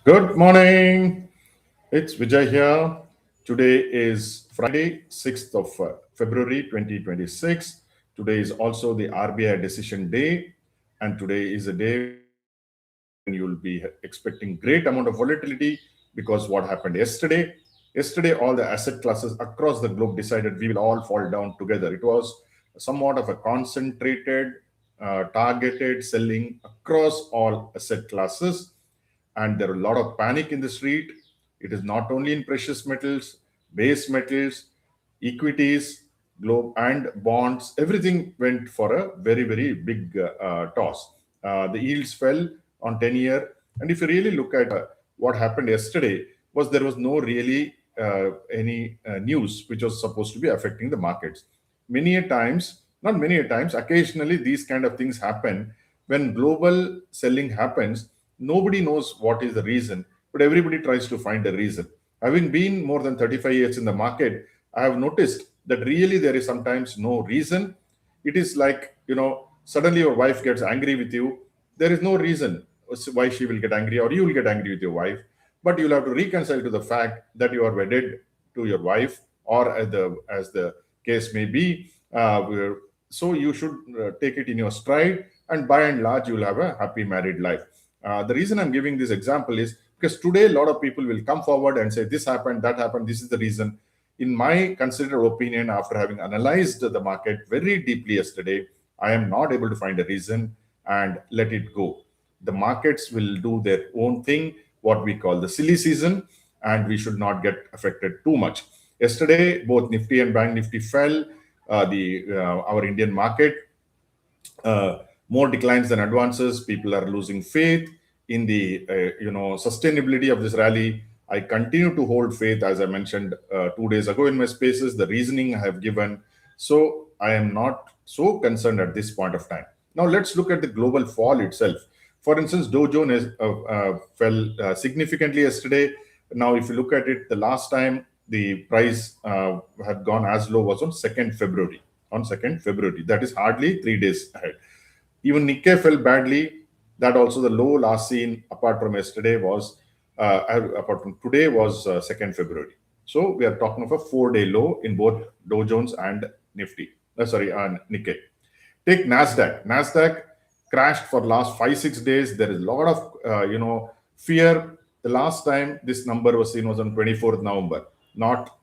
Good morning. It's Vijay here. Today is Friday, 6th of February 2026. Today is also the RBI decision day, and today is a day when you'll be expecting great amount of volatility because what happened yesterday? Yesterday, all the asset classes across the globe decided we will all fall down together. It was somewhat of a concentrated, targeted selling across all asset classes, and there are a lot of panic in the street. It is not only in precious metals, base metals, equities, globe, and bonds. Everything went for a very, very big toss. The yields fell on 10-year. And if you really look at what happened yesterday, was there was no really any news which was supposed to be affecting the markets. Many a times, not many a times, occasionally these kind of things happen. When global selling happens, nobody knows what is the reason, but everybody tries to find a reason. Having been more than 35 years in the market, I have noticed that really there is sometimes no reason. It is like, suddenly your wife gets angry with you. There is no reason why she will get angry or you will get angry with your wife, but you'll have to reconcile to the fact that you are wedded to your wife, or as the case may be. So you should take it in your stride, and by and large, you will have a happy married life. The reason I'm giving this example is because today a lot of people will come forward and say this happened, that happened, this is the reason. In my considered opinion, after having analyzed the market very deeply yesterday, I am not able to find a reason, and let it go. The markets will do their own thing, what we call the silly season, and we should not get affected too much. Yesterday, both Nifty and Bank Nifty fell. Our Indian market, more declines than advances. People are losing faith in the sustainability of this rally. I continue to hold faith, as I mentioned 2 days ago in my spaces. The reasoning I have given, so I am not so concerned at this point of time. Now let's look at the global fall itself. For instance, Dow Jones fell significantly yesterday. Now, if you look at it, the last time the price had gone as low was on 2nd February. On 2nd February, that is hardly 3 days ahead. Even Nikkei fell badly. That also the low last seen apart from yesterday was apart from today was 2nd February. So we are talking of a 4-day low in both Dow Jones and Nifty. And Nikkei. Take Nasdaq. Nasdaq crashed for last 5-6 days. There is a lot of fear. The last time this number was seen was on 24th November, not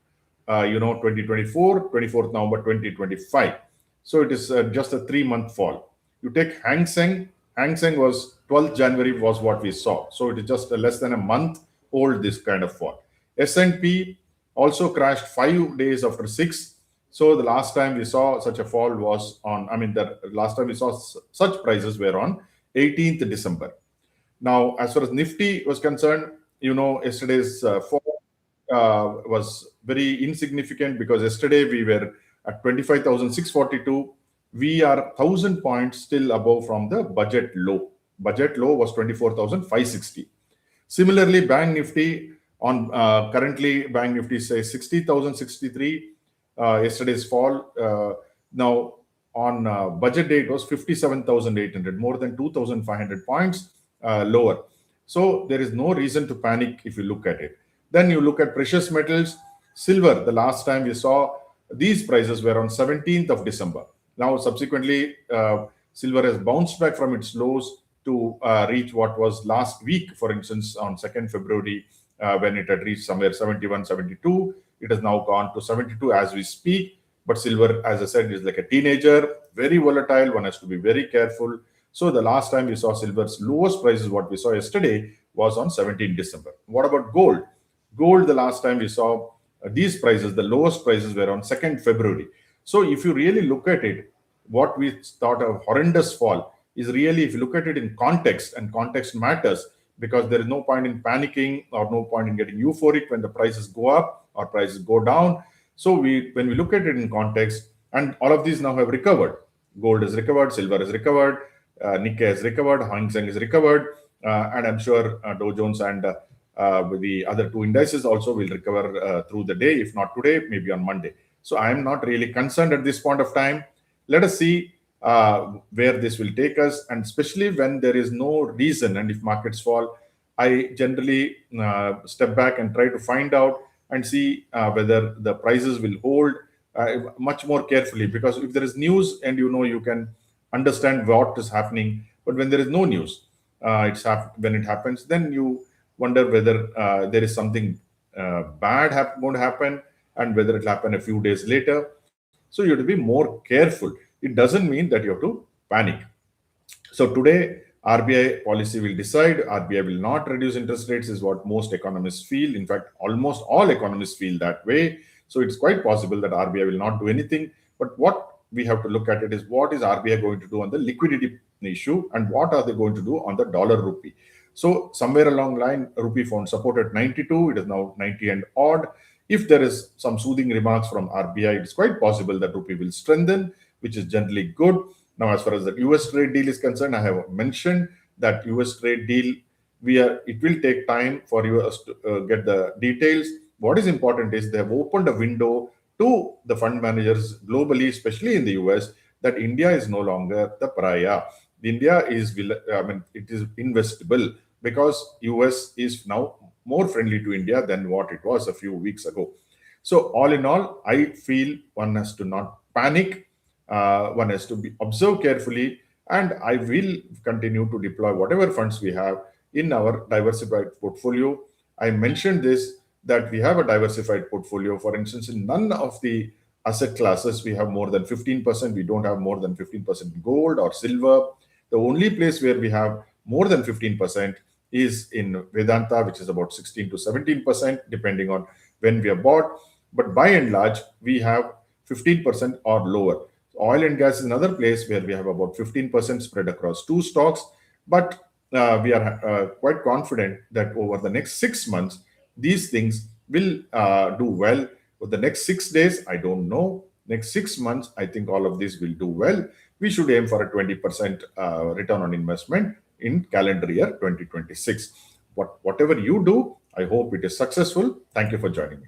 2024, 24th November 2025. So it is just a 3-month fall. You take Hang Seng. Hang Seng was 12th January was what we saw. So it is just less than a month old, this kind of fall. S&P also crashed 5 days after 6. So the last time we saw such a fall was the last time we saw such prices were on 18th December. Now, as far as Nifty was concerned, yesterday's fall was very insignificant because yesterday we were at 25,642. We are 1,000 points still above from the budget low. Budget low was 24,560. Similarly, Bank Nifty on currently Bank Nifty says 60,063. Yesterday's fall. Now on budget day it was 57,800, more than 2,500 points lower. So there is no reason to panic if you look at it. Then you look at precious metals. Silver, the last time we saw these prices were on 17th of December. Now, subsequently, silver has bounced back from its lows to reach what was last week, for instance, on 2nd February, when it had reached somewhere 71, 72. It has now gone to 72 as we speak. But silver, as I said, is like a teenager, very volatile. One has to be very careful. So the last time we saw silver's lowest prices, what we saw yesterday, was on 17th December. What about gold? Gold, the last time we saw these prices, the lowest prices were on 2nd February. So if you really look at it, what we thought a horrendous fall is really, if you look at it in context, and context matters, because there is no point in panicking or no point in getting euphoric when the prices go up or prices go down. So when we look at it in context, and all of these now have recovered. Gold has recovered, silver has recovered, Nikkei has recovered, Hang Seng has recovered, and I'm sure Dow Jones and the other two indices also will recover through the day, if not today, maybe on Monday. So I am not really concerned at this point of time. Let us see where this will take us, and especially when there is no reason, and if markets fall, I generally step back and try to find out and see whether the prices will hold much more carefully, because if there is news and you can understand what is happening, but when there is no news, when it happens, then you wonder whether there is something going to happen, and whether it will happen a few days later. So you have to be more careful. It doesn't mean that you have to panic. So today, RBI policy will decide. RBI will not reduce interest rates, is what most economists feel. In fact, almost all economists feel that way. So it's quite possible that RBI will not do anything. But what we have to look at it is, what is RBI going to do on the liquidity issue, and what are they going to do on the dollar rupee. So somewhere along the line, rupee found support at 92. It is now 90 and odd. If there is some soothing remarks from RBI, it's quite possible that rupee will strengthen, which is generally good. Now, as far as the US trade deal is concerned, I have mentioned that US trade deal, it will take time for US to get the details. What is important is they have opened a window to the fund managers globally, especially in the US, that India is no longer the pariah. India is, it is investable, because US is now more friendly to India than what it was a few weeks ago. So all in all, I feel one has to not panic. One has to observe carefully, and I will continue to deploy whatever funds we have in our diversified portfolio. I mentioned this, that we have a diversified portfolio. For instance, in none of the asset classes we have more than 15%. We don't have more than 15% gold or silver. The only place where we have more than 15% is in Vedanta, which is about 16 to 17%, depending on when we are bought. But by and large, we have 15% or lower. Oil and gas is another place where we have about 15% spread across two stocks. But we are quite confident that over the next 6 months, these things will do well. For the next 6 days, I don't know. Next 6 months, I think all of these will do well. We should aim for a 20% return on investment in calendar year 2026. Whatever you do, I hope it is successful. Thank you for joining me.